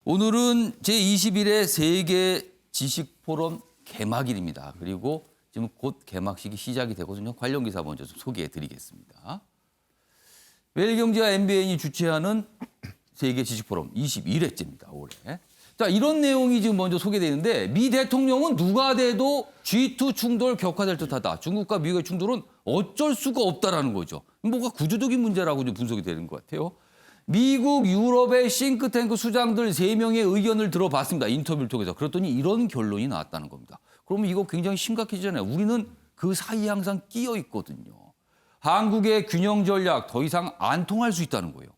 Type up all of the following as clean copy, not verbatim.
오늘은 제21회 세계지식포럼 개막일입니다. 그리고 지금 곧 개막식이 시작이 되거든요. 관련 기사 먼저 좀 소개해 드리겠습니다. 매일경제와 MBN이 주최하는 세계지식포럼 21회째입니다. 올해. 자, 이런 내용이 지금 먼저 소개되는데 미 대통령은 누가 돼도 G2 충돌 격화될 듯하다. 중국과 미국의 충돌은 어쩔 수가 없다라는 거죠. 뭐가 구조적인 문제라고 좀 분석이 되는 것 같아요. 미국, 유럽의 싱크탱크 수장들 3명의 의견을 들어봤습니다. 인터뷰를 통해서. 그랬더니 이런 결론이 나왔다는 겁니다. 그러면 이거 굉장히 심각해지잖아요. 우리는 그 사이에 항상 끼어 있거든요. 한국의 균형 전략 더 이상 안 통할 수 있다는 거예요.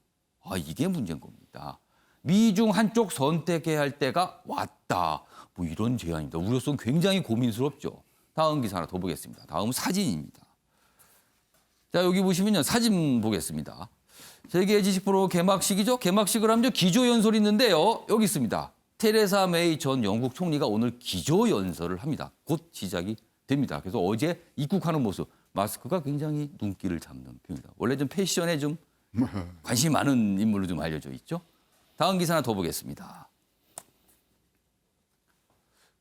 이게 문제인 겁니다. 미중 한쪽 선택해야 할 때가 왔다. 뭐 이런 제안입니다. 우려성 굉장히 고민스럽죠. 다음 기사 하나 더 보겠습니다. 다음은 사진입니다. 자, 여기 보시면요. 사진 보겠습니다. 세계지식포럼 개막식이죠. 개막식을 하면 기조연설이 있는데요. 여기 있습니다. 테레사 메이 전 영국 총리가 오늘 기조연설을 합니다. 곧 시작이 됩니다. 그래서 어제 입국하는 모습, 마스크가 굉장히 눈길을 잡는 편입니다. 원래 좀 패션에 좀 관심이 많은 인물로 좀 알려져 있죠. 다음 기사 하나 더 보겠습니다.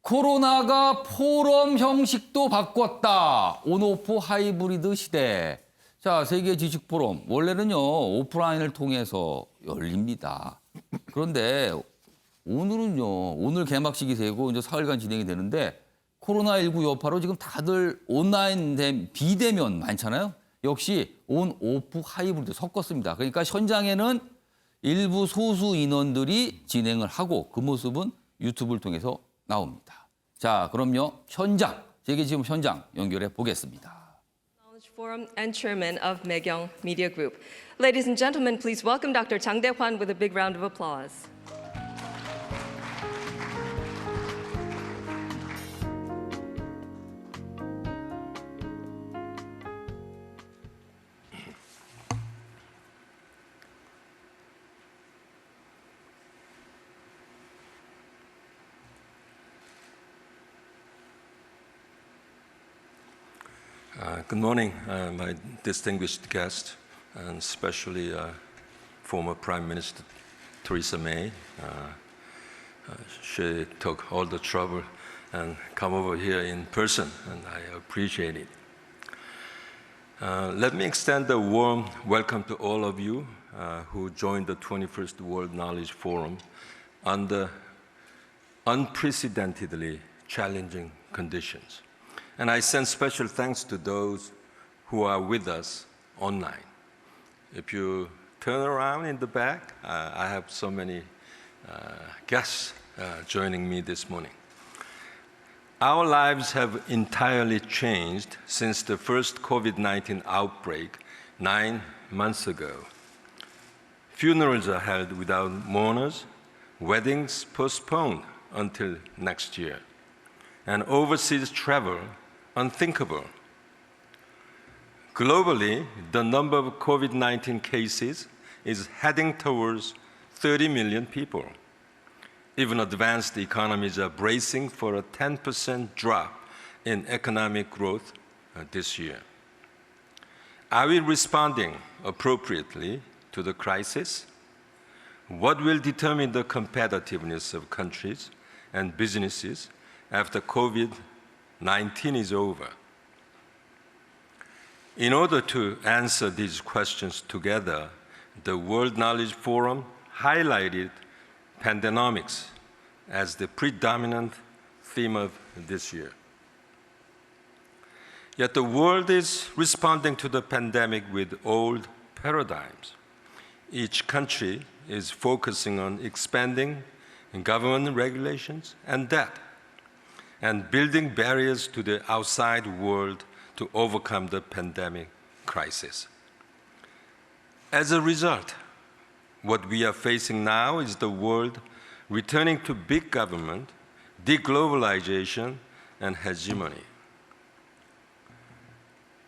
코로나가 포럼 형식도 바꿨다. 온오프 하이브리드 시대. 자, 세계지식포럼 원래는요 오프라인을 통해서 열립니다. 그런데 오늘은요 오늘 개막식이 되고 이제 사흘간 진행이 되는데 코로나19 여파로 지금 다들 온라인 비대면 많잖아요. 역시 온오프 하이브리드 섞었습니다. 그러니까 현장에는 일부 소수 인원들이 진행을 하고 그 모습은 유튜브를 통해서 나옵니다. 자, 그럼요 현장 세계지금 현장 연결해 보겠습니다. Forum and Chairman of Maegyeong Media Group. Ladies and gentlemen, please welcome Dr. Chang Dae-hwan with a big round of applause. Good morning, my distinguished guest, and especially former Prime Minister Theresa May. She took all the trouble and come over here in person, and I appreciate it. Let me extend a warm welcome to all of you who joined the 21st World Knowledge Forum under unprecedentedly challenging conditions. And I send special thanks to those who are with us online. If you turn around in the back, I have so many guests joining me this morning. Our lives have entirely changed since the first COVID-19 outbreak 9 months ago. Funerals are held without mourners, weddings postponed until next year, and overseas travel unthinkable. Globally, the number of COVID-19 cases is heading towards 30 million people. Even advanced economies are bracing for a 10% drop in economic growth this year. Are we responding appropriately to the crisis? What will determine the competitiveness of countries and businesses after COVID-19 is over? In order to answer these questions together, the World Knowledge Forum highlighted pandemics as the predominant theme of this year. Yet the world is responding to the pandemic with old paradigms. Each country is focusing on expanding government regulations and debt, and building barriers to the outside world to overcome the pandemic crisis. As a result, what we are facing now is the world returning to big government, deglobalization, and hegemony.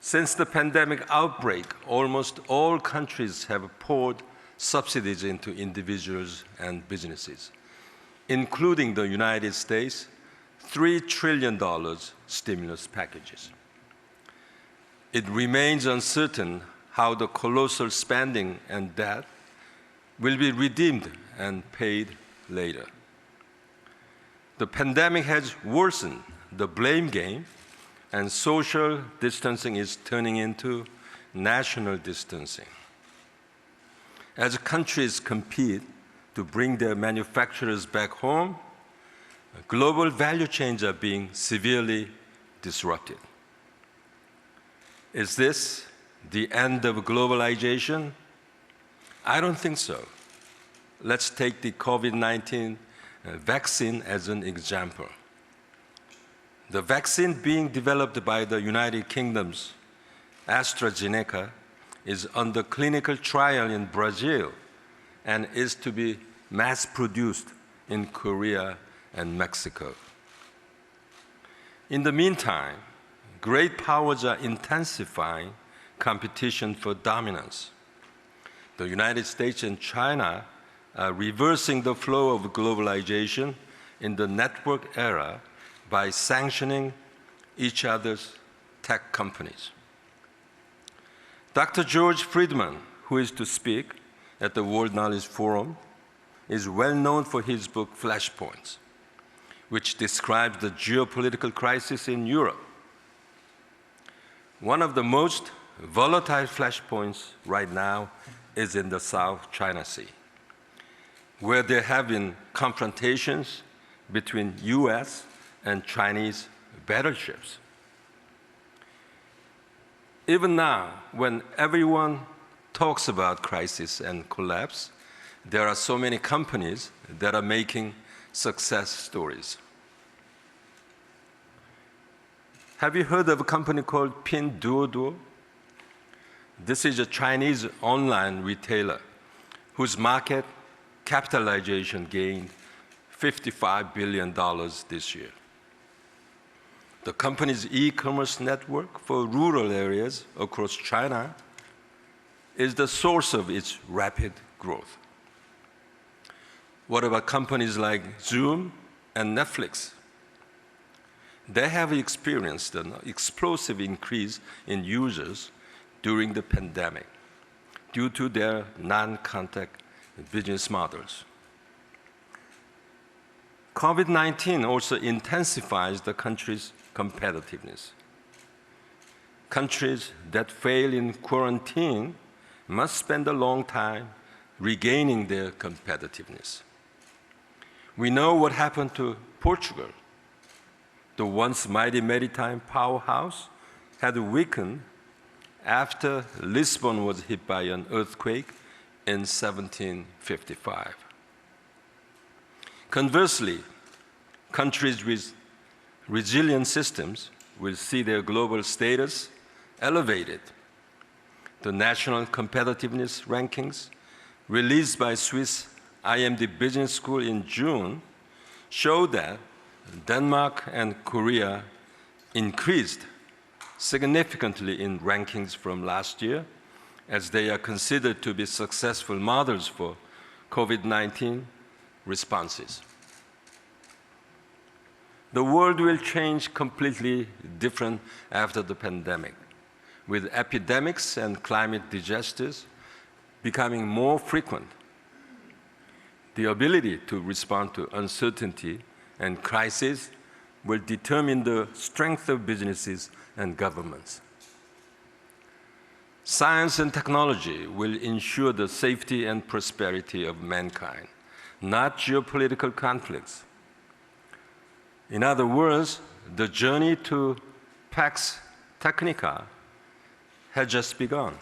Since the pandemic outbreak, almost all countries have poured subsidies into individuals and businesses, including the United States, $3 trillion stimulus packages. It remains uncertain how the colossal spending and debt will be redeemed and paid later. The pandemic has worsened the blame game, and social distancing is turning into national distancing. As countries compete to bring their manufacturers back home, global value chains are being severely disrupted. Is this the end of globalization? I don't think so. Let's take the COVID-19 vaccine as an example. The vaccine being developed by the United Kingdom's AstraZeneca is under clinical trial in Brazil and is to be mass-produced in Korea and Mexico. In the meantime, great powers are intensifying competition for dominance. The United States and China are reversing the flow of globalization in the network era by sanctioning each other's tech companies. Dr. George Friedman, who is to speak at the World Knowledge Forum, is well known for his book Flashpoints, which describes the geopolitical crisis in Europe. One of the most volatile flashpoints right now is in the South China Sea, where there have been confrontations between US and Chinese battleships. Even now, when everyone talks about crisis and collapse, there are so many companies that are making success stories. Have you heard of a company called Pinduoduo? This is a Chinese online retailer whose market capitalization gained $55 billion this year. The company's e-commerce network for rural areas across China is the source of its rapid growth. What about companies like Zoom and Netflix? They have experienced an explosive increase in users during the pandemic due to their non-contact business models. COVID-19 also intensifies the country's competitiveness. Countries that fail in quarantine must spend a long time regaining their competitiveness. We know what happened to Portugal. The once mighty maritime powerhouse had weakened after Lisbon was hit by an earthquake in 1755. Conversely, countries with resilient systems will see their global status elevated. The National Competitiveness Rankings, released by Swiss IMD Business School in June, show that Denmark and Korea increased significantly in rankings from last year, as they are considered to be successful models for COVID-19 responses. The world will change completely different after the pandemic, with epidemics and climate disasters becoming more frequent. The ability to respond to uncertainty and crisis will determine the strength of businesses and governments. Science and technology will ensure the safety and prosperity of mankind, not geopolitical conflicts. In other words, the journey to Pax Technica has just begun.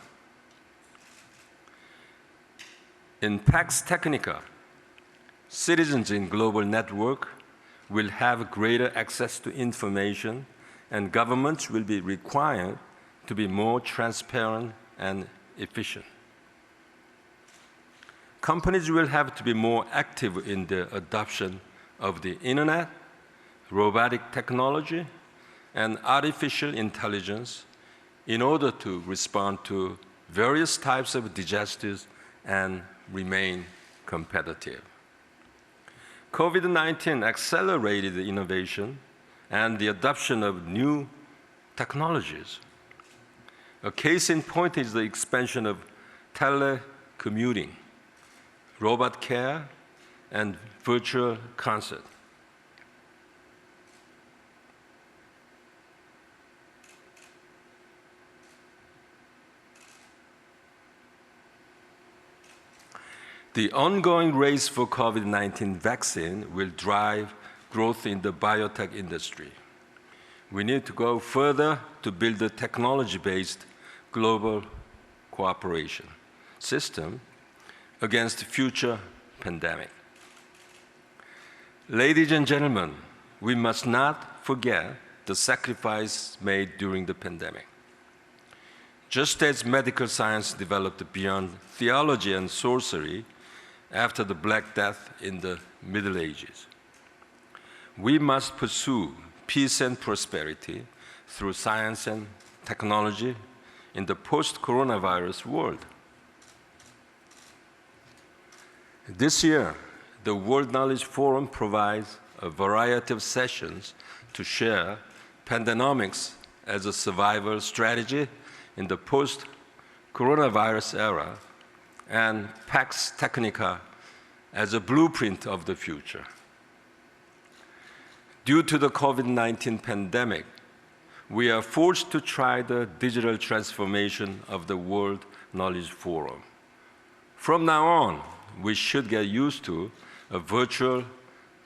In Pax Technica, citizens in global network will have greater access to information, and governments will be required to be more transparent and efficient. Companies will have to be more active in their adoption of the internet, robotic technology, and artificial intelligence in order to respond to various types of disasters and remain competitive. COVID-19 accelerated the innovation and the adoption of new technologies. A case in point is the expansion of telecommuting, robot care, and virtual concert. The ongoing race for COVID-19 vaccine will drive growth in the biotech industry. We need to go further to build a technology-based global cooperation system against future pandemic. Ladies and gentlemen, we must not forget the sacrifice made during the pandemic. Just as medical science developed beyond theology and sorcery after the Black Death in the Middle Ages, we must pursue peace and prosperity through science and technology in the post-coronavirus world. This year, the World Knowledge Forum provides a variety of sessions to share pandenomics as a survival strategy in the post-coronavirus era and Pax Technica as a blueprint of the future. Due to the COVID-19 pandemic, we are forced to try the digital transformation of the World Knowledge Forum. From now on, we should get used to a virtual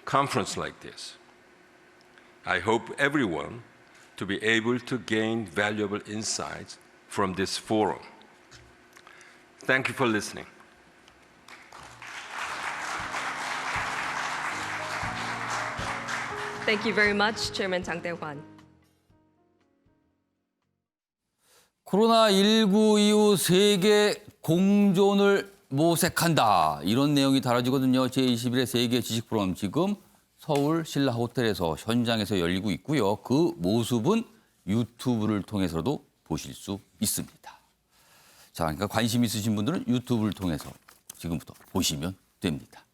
conference like this. I hope everyone to be able to gain valuable insights from this forum. Thank you for listening. Thank you very much, Chairman Jang Dae-hwan. 코로나19 이후 세계 공존을 모색한다. 이런 내용이 다뤄지거든요. 제21회 세계지식포럼 지금 서울 신라 호텔에서 현장에서 열리고 있고요. 그 모습은 유튜브를 통해서도 보실 수 있습니다. 자, 그러니까 관심 있으신 분들은 유튜브를 통해서 지금부터 보시면 됩니다.